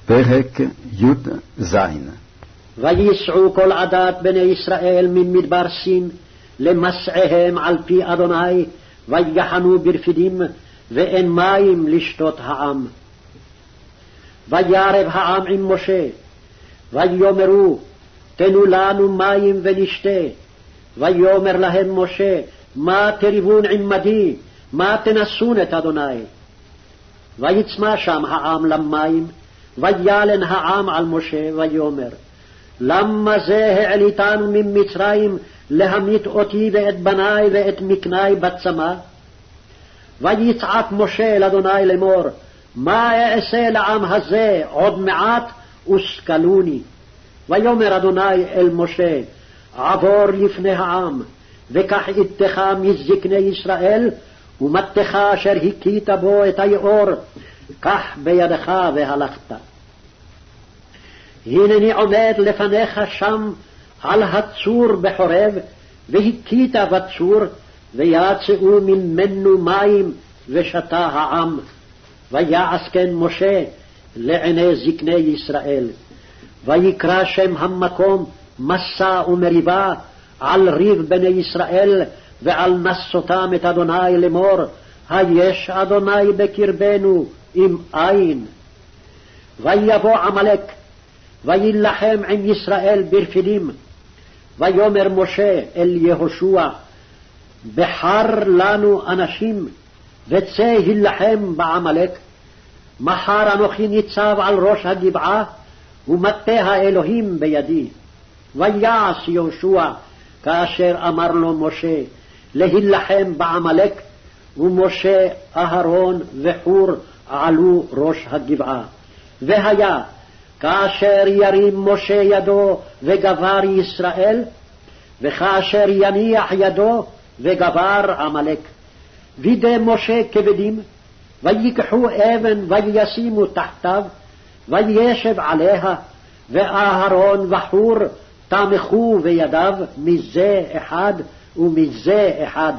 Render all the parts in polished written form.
פרק י"ז. ויסעו כל עדת בני ישראל ממדבר סין למסעיהם על פי אדוני, ויחנו ברפידים, ואין מים לשתות העם. וירב העם עם משה, ויאמרו תנו לנו מים ונשתה. ויאמר להם משה, מה תריבון עמדי, מה תנסון את אדוני? ויצמא שם העם למים, וילן העם על משה, ויאמר למה זה העליתנו ממצרים להמית אותי ואת בני ואת מקני בצמא? ויצעק משה אל אדוני לאמור, מה אעשה לעם הזה עוד מעט וסקלוני. ויאמר אדוני אל משה, עבור לפני העם, וקח איתך מזקני ישראל, ומטך אשר הכית בו את היאור, קח בידך והלכת. הנני עומד לפניך שם על הצור בחורב, והכית בצור, ויצאו ממנו מים, ושתה העם. ויעש כן משה לעיני זקני ישראל. ויקרא שם המקום מסע ומריבה, על ריב בני ישראל, ועל נסותם את אדוני לאמור, היש אדוני בקרבנו אם אין. ויבוא עמלק, וילחם עם ישראל ברפידים. ויאמר משה אל יהושע, בחר לנו אנשים, וצא הילחם בעמלק. מחר אנוכי ניצב על ראש הגבעה, ומטה האלוהים בידי. ויעש יהושע כאשר אמר לו משה, להילחם בעמלק, ומשה, אהרון וחור עלו ראש הגבעה. והיה כאשר ירים משה ידו וגבר ישראל, וכאשר יניח ידו וגבר עמלק. וידי משה כבדים, ויקחו אבן וישימו תחתיו, וישב עליה, ואהרון וחור תמכו בידיו מזה אחד ומזה אחד,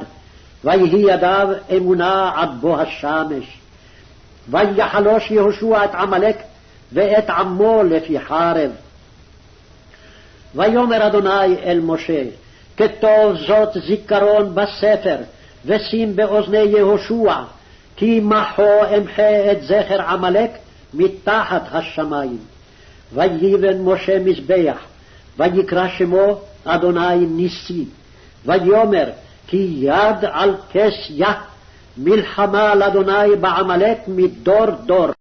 ויהי ידיו אמונה עד בוא השמש. ויחלוש יהושע את עמלק ואת עמו לפי חרב. ויאמר אדוני אל משה, כתוב זאת זיכרון בספר, ושים באוזני יהושע, כי מחו אמחה את זכר עמלק מתחת השמיים. ויבן משה מזבח, ויקרא שמו אדוני ניסי. ויאמר, כי יד על כס יה, מלחמה לאדוני בעמלק מדור דור.